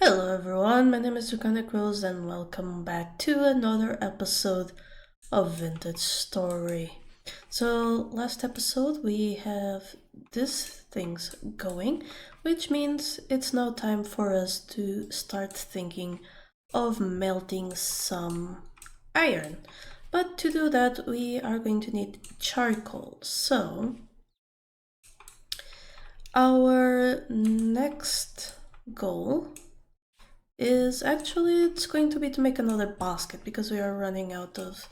Hello everyone, my name is Draconicrose and welcome back to another episode of Vintage Story. So last episode we have these things going, which means it's now time for us to start thinking of melting some iron. But to do that we are going to need charcoal. So our next goal is actually it's going to be to make another basket because we are running out of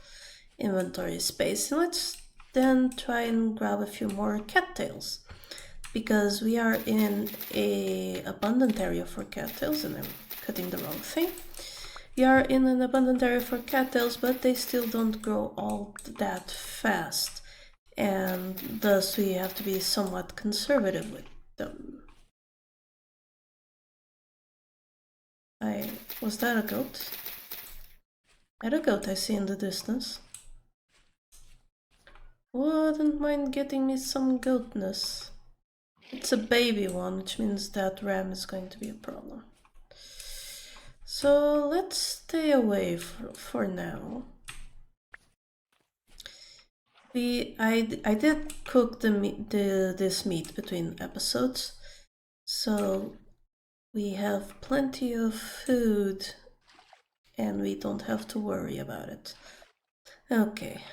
inventory space. And let's then try and grab a few more cattails because we are in a abundant area for cattails, and I'm cutting the wrong thing. We are in an abundant area for cattails, but they still don't grow all that fast, and thus we have to be somewhat conservative with them. Was that a goat? Had a goat I see in the distance. Wouldn't mind getting me some goatness. It's a baby one, which means that ram is going to be a problem. So let's stay away for now. I did cook this meat between episodes, so we have plenty of food and we don't have to worry about it. Okay,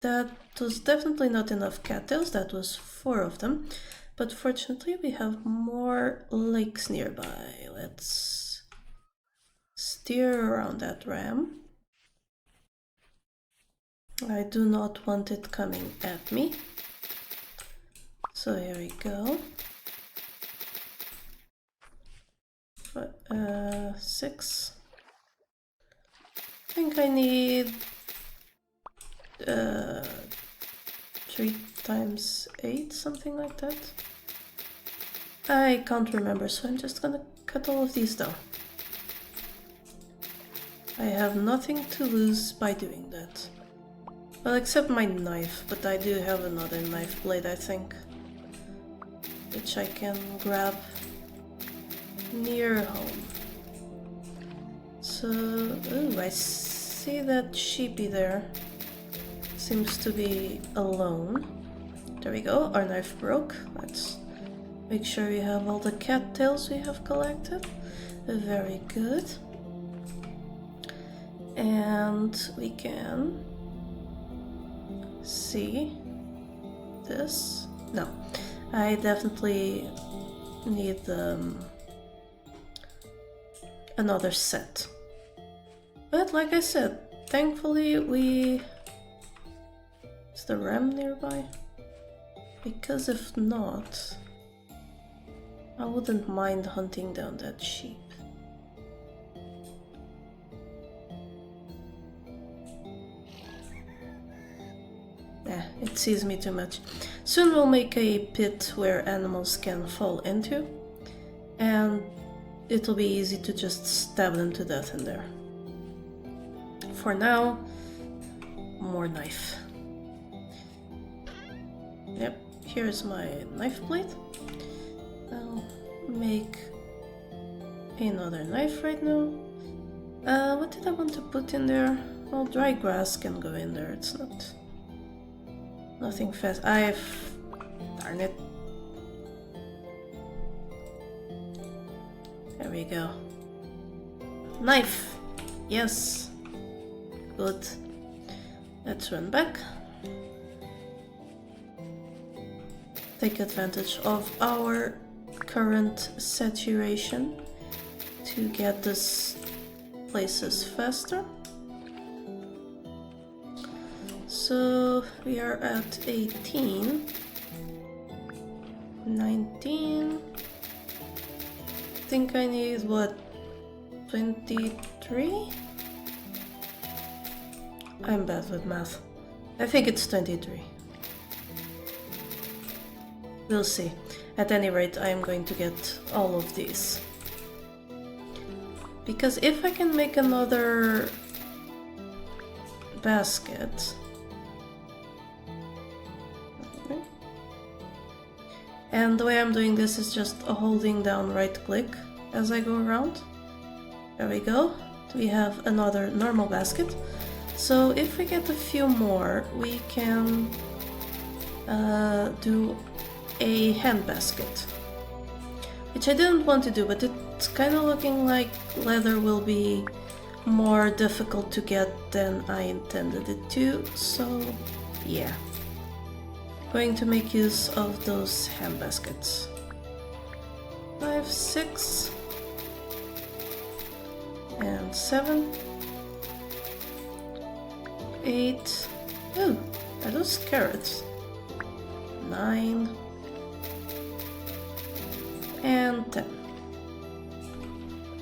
that was definitely not enough cattails, that was 4 of them, but fortunately we have more lakes nearby. Let's steer around that ram. I do not want it coming at me. So here we go. 6. I think I need 3 times 8, something like that. I can't remember, so I'm just gonna cut all of these down. I have nothing to lose by doing that. Well, except my knife, but I do have another knife blade, I think, which I can grab near home. So, ooh, I see that sheepy there. Seems to be alone. There we go, our knife broke. Let's make sure we have all the cattails we have collected. Very good. And we can see this. No, I definitely need another set. But like I said, thankfully is the ram nearby? Because if not, I wouldn't mind hunting down that sheep. It sees me too much. Soon we'll make a pit where animals can fall into, and it'll be easy to just stab them to death in there. For now, more knife. Yep, here's my knife blade. I'll make another knife right now. What did I want to put in there? Well, dry grass can go in there, it's nothing fast. Darn it. There we go. Knife! Yes! Good. Let's run back. Take advantage of our current saturation to get this places faster. So we are at 18, 19. I think I need what, 23? I'm bad with math. I think it's 23. We'll see. At any rate, I am going to get all of these. Because if I can make another basket, And the way I'm doing this is just holding down right click as I go around. There we go. We have another normal basket. So if we get a few more, we can do a hand basket. Which I didn't want to do, but it's kind of looking like leather will be more difficult to get than I intended it to, so yeah. Going to make use of those hand baskets. 5, 6, and 7, 8. Ooh, are those carrots? 9 and 10.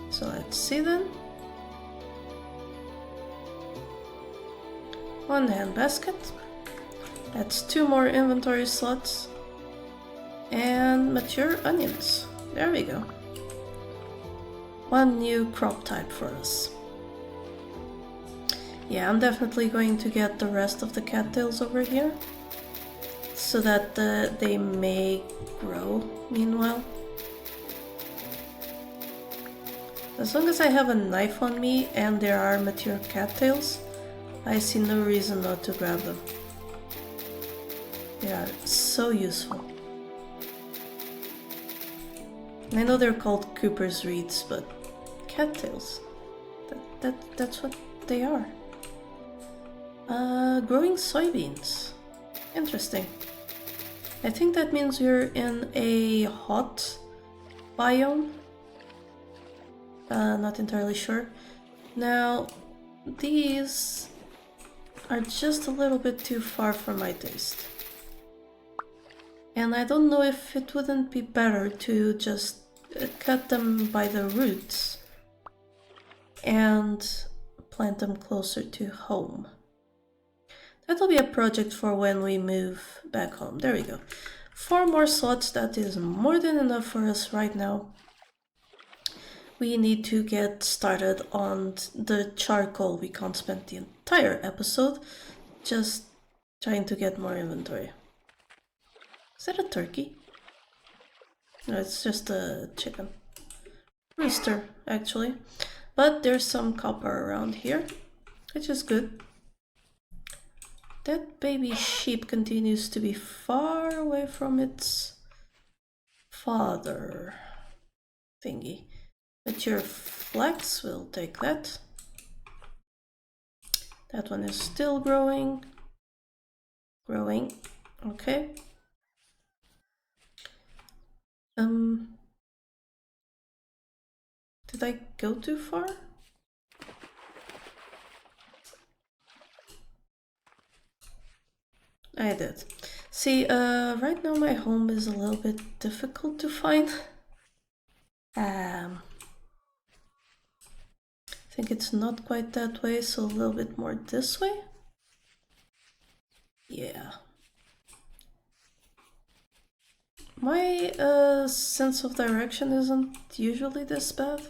So let's see then. 1 hand basket. That's 2 more inventory slots. And mature onions. There we go. 1 new crop type for us. Yeah, I'm definitely going to get the rest of the cattails over here, so that they may grow meanwhile. As long as I have a knife on me and there are mature cattails, I see no reason not to grab them. They are so useful. I know they're called Cooper's reeds, but cattails, that's what they are. Growing soybeans. Interesting. I think that means you're in a hot biome. Not entirely sure. Now, these are just a little bit too far for my taste. And I don't know if it wouldn't be better to just cut them by the roots and plant them closer to home. That'll be a project for when we move back home. There we go. 4 more slots, that is more than enough for us right now. We need to get started on the charcoal. We can't spend the entire episode just trying to get more inventory. Is that a turkey? No, it's just a chicken. Rooster, actually. But there's some copper around here, which is good. That baby sheep continues to be far away from its father thingy. Mature flax, we'll take that. That one is still growing. Growing, okay. Did I go too far? I did. See, right now my home is a little bit difficult to find. I think it's not quite that way, so a little bit more this way. Yeah. My sense of direction isn't usually this bad.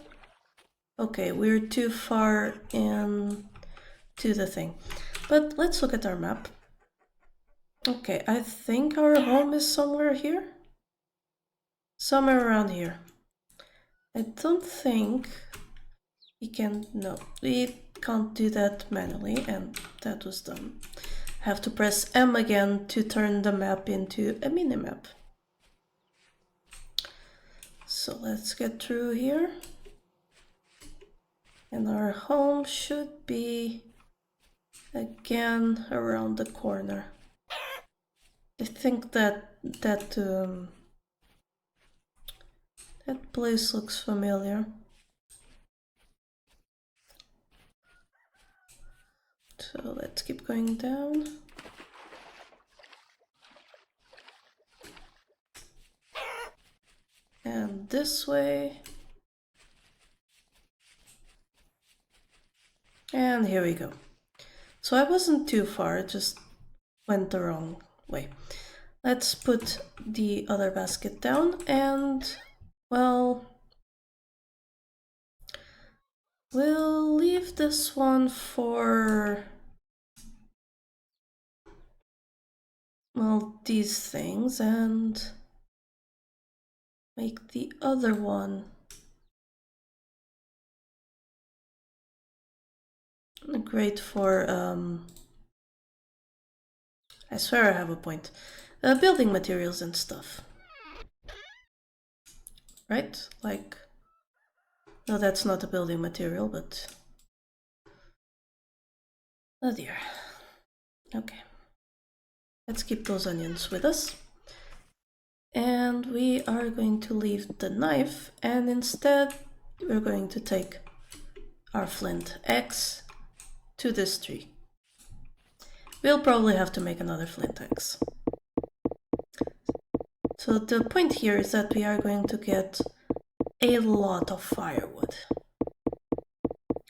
Okay, we're too far into the thing. But let's look at our map. Okay, I think our home is somewhere here. Somewhere around here. I don't think we can, no, we can't do that manually, and that was dumb. I have to press M again to turn the map into a mini-map. So let's get through here. And our home should be again around the corner. I think that place looks familiar. So let's keep going down. And this way. And here we go. So I wasn't too far, it just went the wrong way. Let's put the other basket down and, well, we'll leave this one for, well, these things, and make the other one great for, I swear I have a point, building materials and stuff. Right? Like, no, that's not a building material, but... Oh dear. Okay. Let's keep those onions with us. And we are going to leave the knife, and instead we're going to take our flint axe to this tree. We'll probably have to make another flint axe. So the point here is that we are going to get a lot of firewood.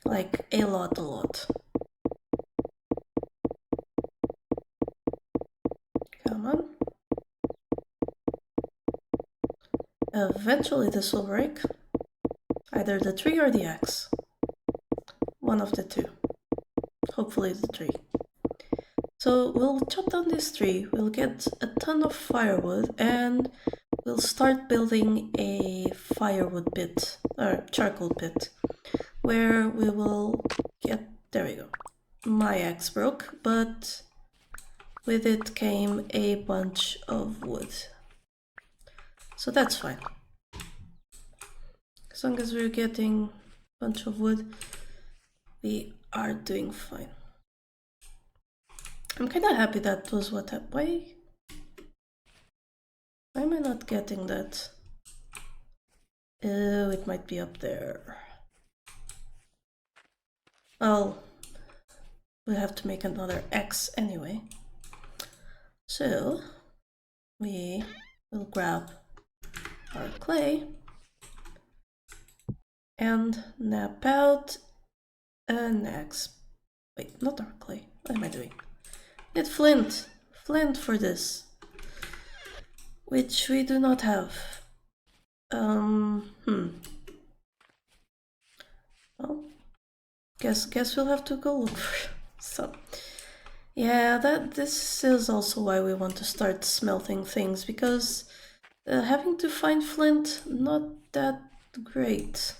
Like a lot. Come on. Eventually this will break. Either the tree or the axe. One of the two. Hopefully the tree. So we'll chop down this tree, we'll get a ton of firewood, and we'll start building a firewood pit, or charcoal pit, where we will get, there we go. My axe broke, but with it came a bunch of wood. So that's fine. As long as we're getting a bunch of wood, we are doing fine. I'm kind of happy that was what happened. Why am I not getting that? Oh, it might be up there. Oh, we'll have to make another X anyway. So, we will grab our clay and nap out an X. Wait, not our clay. What am I doing? Need flint. Flint for this. Which we do not have. Well, guess we'll have to go look for some. Yeah, this is also why we want to start smelting things, because having to find flint, not that great.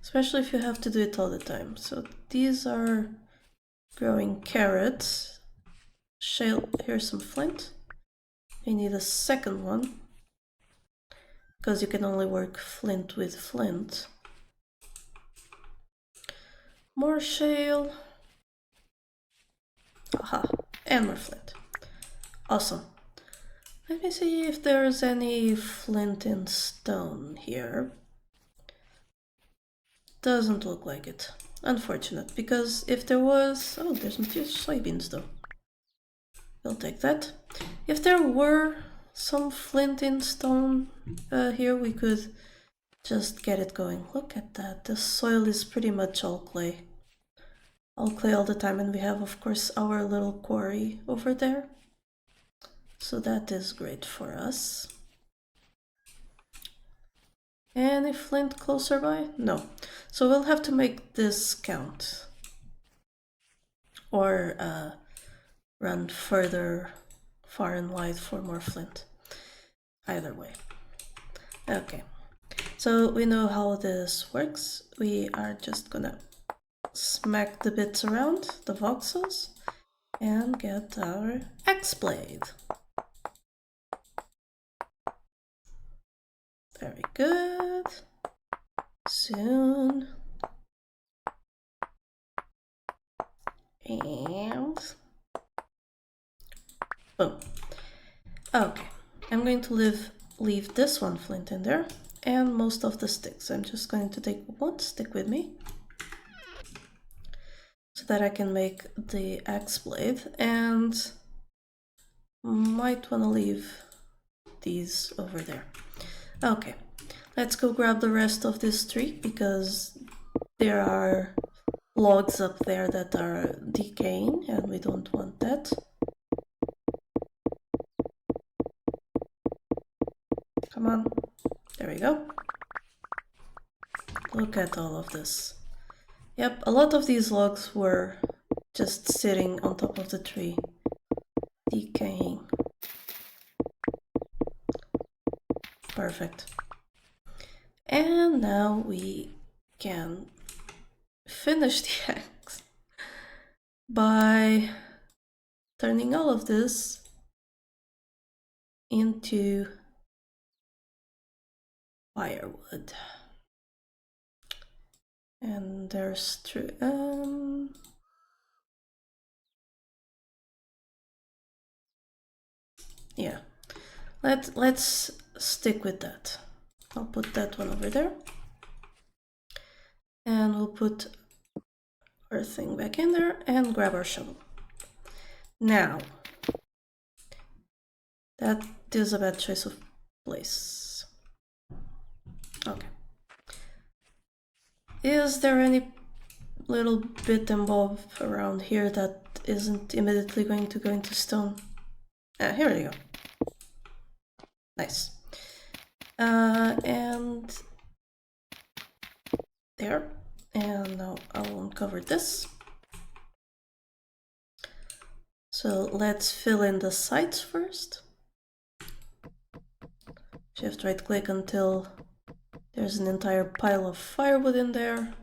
Especially if you have to do it all the time. So these are growing carrots. Shale, here's some flint. We need a second one, because you can only work flint with flint. More shale. Aha, and more flint. Awesome. Let me see if there's any flint and stone here. Doesn't look like it. Unfortunate, because if there was... Oh, there's a few soybeans though. We'll take that. If there were some flint and stone here, we could just get it going. Look at that. The soil is pretty much all clay. All clay all the time, and we have, of course, our little quarry over there. So that is great for us. Any flint closer by? No. So we'll have to make this count. Or run further far and wide for more flint. Either way. Okay. So we know how this works. We are just gonna smack the bits around, the voxels, and get our axe blade. Very good. Soon. And boom. Okay, I'm going to leave this one flint in there and most of the sticks. I'm just going to take one stick with me so that I can make the axe blade, and might want to leave these over there. Okay, let's go grab the rest of this tree, because there are logs up there that are decaying and we don't want that. Come on, there we go. Look at all of this. Yep, a lot of these logs were just sitting on top of the tree, decaying. Perfect. And now we can finish the axe by turning all of this into firewood. And there's yeah, let's stick with that. I'll put that one over there, and we'll put our thing back in there and grab our shovel. Now, that is a bad choice of place. Okay. Is there any little bit and bob around here that isn't immediately going to go into stone? Here we go. Nice. And there. And now I'll uncover this. So let's fill in the sides first. Shift right click until there's an entire pile of firewood in there.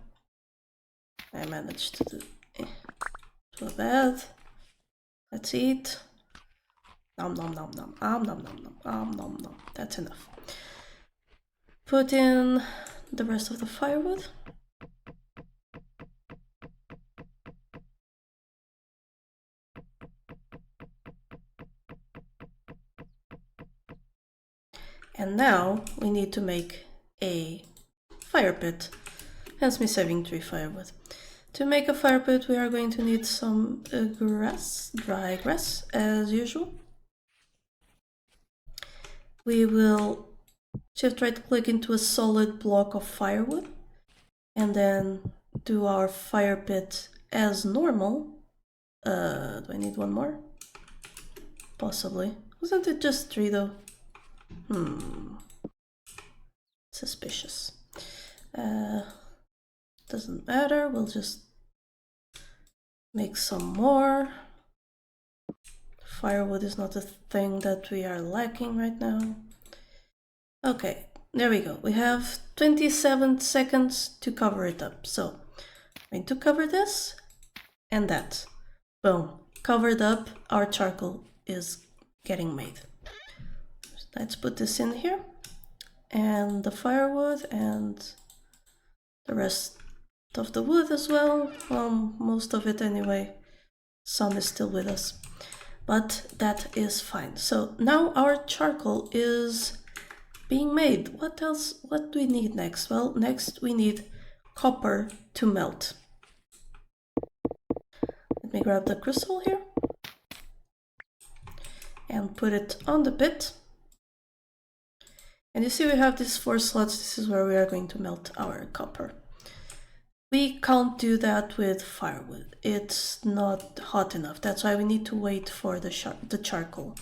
I managed to do too bad. Let's eat. Nom nom nom nom, nom nom nom nom, nom nom. That's enough. Put in the rest of the firewood. And now we need to make a fire pit, hence me saving 3 firewood. To make a fire pit we are going to need some grass, dry grass as usual. We will shift right click into a solid block of firewood and then do our fire pit as normal. Do I need one more? Possibly. Wasn't it just 3 though? Suspicious. Doesn't matter, we'll just make some more. Firewood is not a thing that we are lacking right now. Okay, there we go. We have 27 seconds to cover it up. So I'm going to cover this and that. Boom. Covered up, our charcoal is getting made. Let's put this in here, and the firewood and the rest of the wood as well. Well, most of it anyway. Some is still with us, but that is fine. So now our charcoal is being made. What else? What do we need next? Well, next we need copper to melt. Let me grab the crucible here and put it on the pit. And you see we have these 4 slots. This is where we are going to melt our copper. We can't do that with firewood. It's not hot enough. That's why we need to wait for the charcoal,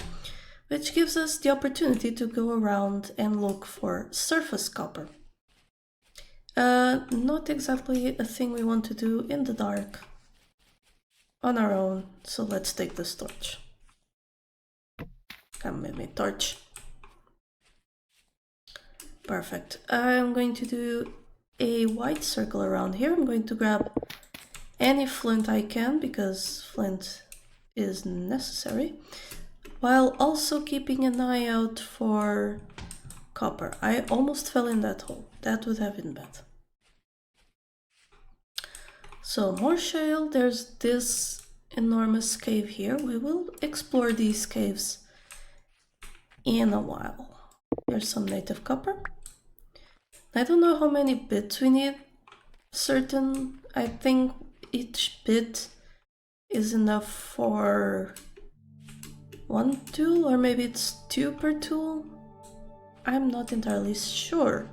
which gives us the opportunity to go around and look for surface copper. Not exactly a thing we want to do in the dark on our own. So let's take this torch. Come with me, torch. Perfect. I'm going to do a white circle around here. I'm going to grab any flint I can because flint is necessary, while also keeping an eye out for copper. I almost fell in that hole. That would have been bad. So more shale. There's this enormous cave here. We will explore these caves in a while. Here's some native copper. I don't know how many bits we need. I think each bit is enough for 1 tool, or maybe it's 2 per tool. I'm not entirely sure.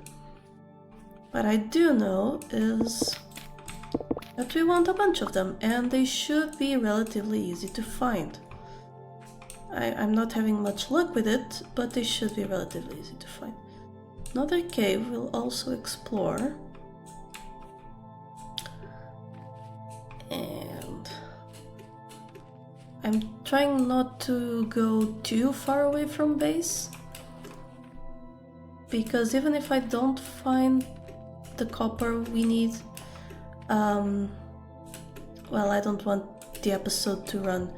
What I do know is that we want a bunch of them, and they should be relatively easy to find. I'm not having much luck with it, but they should be relatively easy to find. Another cave we'll also explore. And I'm trying not to go too far away from base, because even if I don't find the copper we need, Well, I don't want the episode to run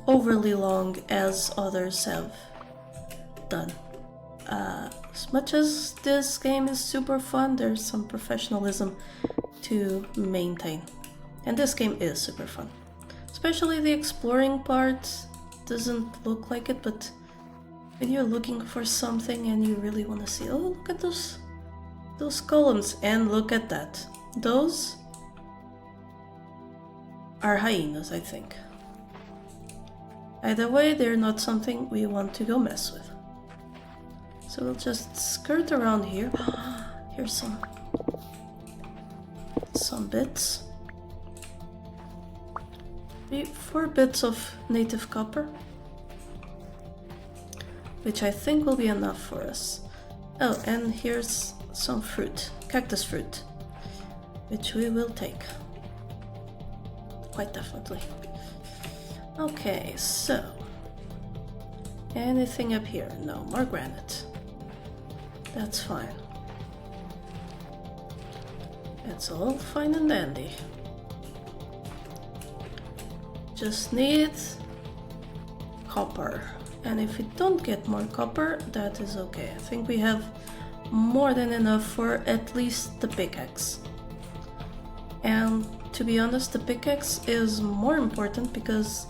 overly long as others have done. As much as this game is super fun, there's some professionalism to maintain. And this game is super fun. Especially the exploring part doesn't look like it, but when you're looking for something and you really want to see, oh, look at those columns, and look at that. Those are hyenas, I think. Either way, they're not something we want to go mess with. So we'll just skirt around here. Here's some bits. 4 bits of native copper, which I think will be enough for us. Oh, and here's some fruit, cactus fruit, which we will take. Quite definitely. Okay, so anything up here? No, more granite. That's fine. It's all fine and dandy. Just need copper. And if we don't get more copper, that is okay. I think we have more than enough for at least the pickaxe. And to be honest, the pickaxe is more important because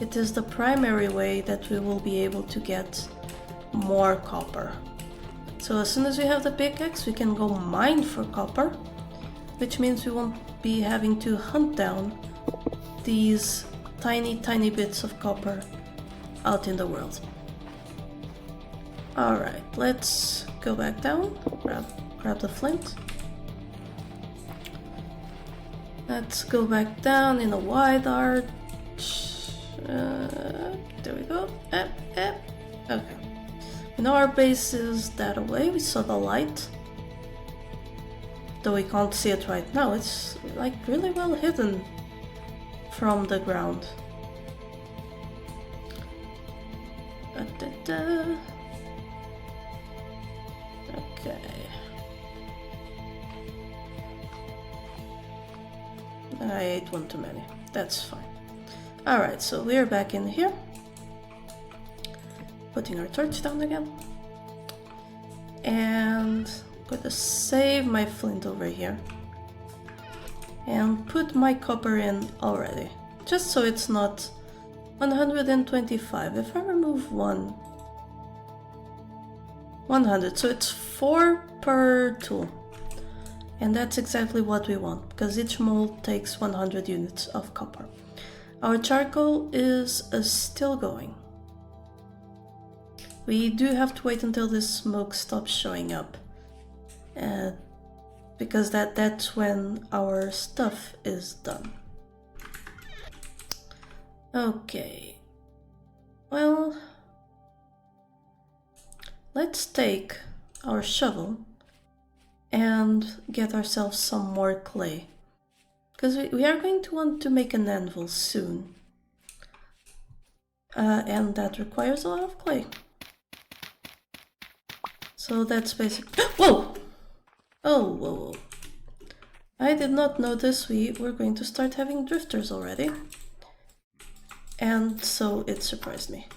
it is the primary way that we will be able to get more copper. So as soon as we have the pickaxe, we can go mine for copper, which means we won't be having to hunt down these tiny bits of copper out in the world. Alright, let's go back down, grab the flint. Let's go back down in a wide arch. There we go. Okay. We know our base is that away. We saw the light. Though we can't see it right now, it's like really well hidden from the ground. Okay. I ate one too many. That's fine. Alright, so we're back in here. Putting our torch down again. And I'm gonna save my flint over here. And put my copper in already. Just so it's not 125. If I remove 100. So it's 4 per tool. And that's exactly what we want, because each mold takes 100 units of copper. Our charcoal is still going. We do have to wait until this smoke stops showing up. Because that's when our stuff is done. Okay. Well, let's take our shovel and get ourselves some more clay. Because we are going to want to make an anvil soon. And that requires a lot of clay. So that's basically... Whoa! Oh, whoa. I did not notice we were going to start having drifters already. And so it surprised me.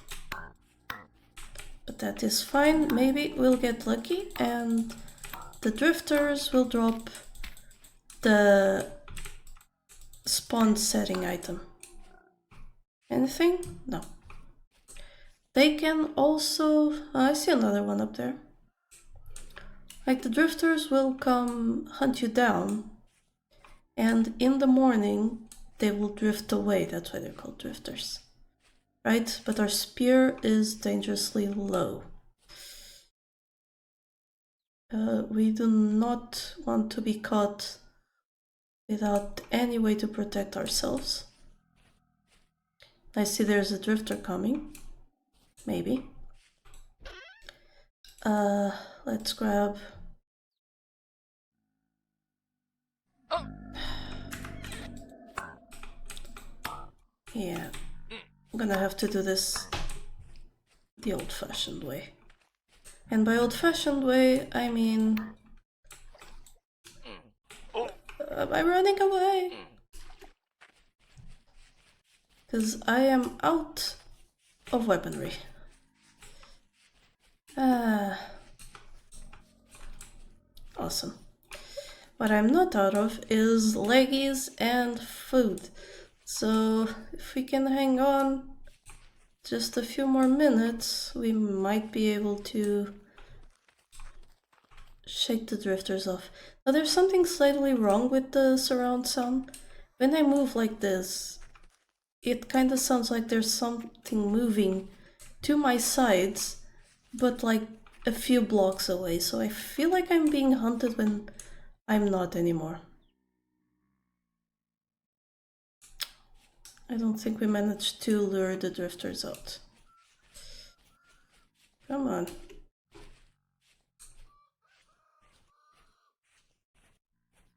But that is fine. Maybe we'll get lucky and the drifters will drop the spawn setting item. Anything? No. They can also... I see another one up there. Like the drifters will come hunt you down, and in the morning they will drift away. That's why they're called drifters. Right? But our spear is dangerously low. We do not want to be caught without any way to protect ourselves. I see there's a drifter coming. Maybe. Let's grab... Yeah, I'm gonna have to do this the old-fashioned way. And by old-fashioned way, I mean... Am I running away? Because I am out of weaponry. Awesome. What I'm not out of is leggies and food. So if we can hang on just a few more minutes, we might be able to shake the drifters off. Now there's something slightly wrong with the surround sound. When I move like this, it kind of sounds like there's something moving to my sides, but like a few blocks away. So I feel like I'm being hunted when I'm not anymore. I don't think we managed to lure the drifters out. Come on.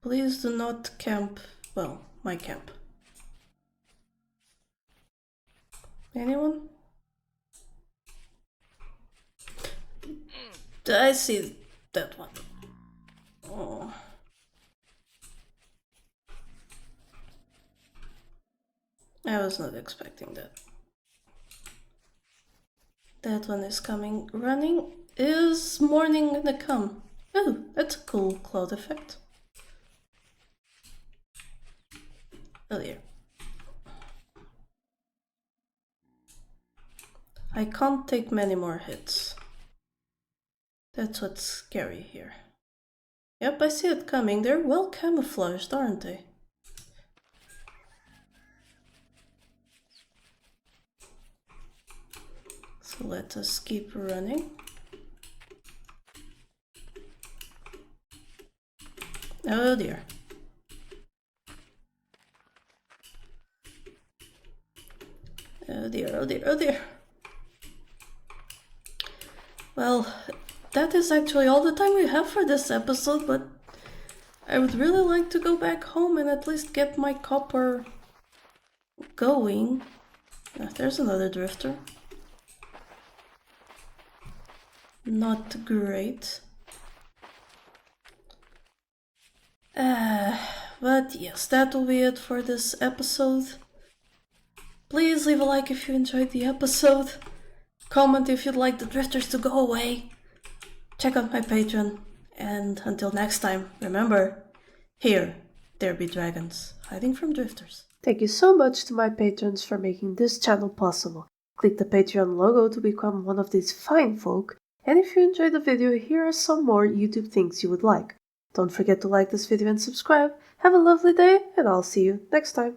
Please do not camp, well, my camp. Anyone? I see that one. Oh. I was not expecting that. That one is coming. Running. Is morning gonna come? Oh, that's a cool cloud effect. Oh dear. I can't take many more hits. That's what's scary here. Yep, I see it coming. They're well camouflaged, aren't they? So let us keep running. Oh dear. Oh dear, oh dear, oh dear. Well, that is actually all the time we have for this episode, but I would really like to go back home and at least get my copper going. There's another drifter. Not great. But yes, that will be it for this episode. Please leave a like if you enjoyed the episode. Comment if you'd like the drifters to go away. Check out my Patreon. And until next time, remember, here there be dragons hiding from drifters. Thank you so much to my patrons for making this channel possible. Click the Patreon logo to become one of these fine folk. And if you enjoyed the video, here are some more YouTube things you would like. Don't forget to like this video and subscribe. Have a lovely day, and I'll see you next time.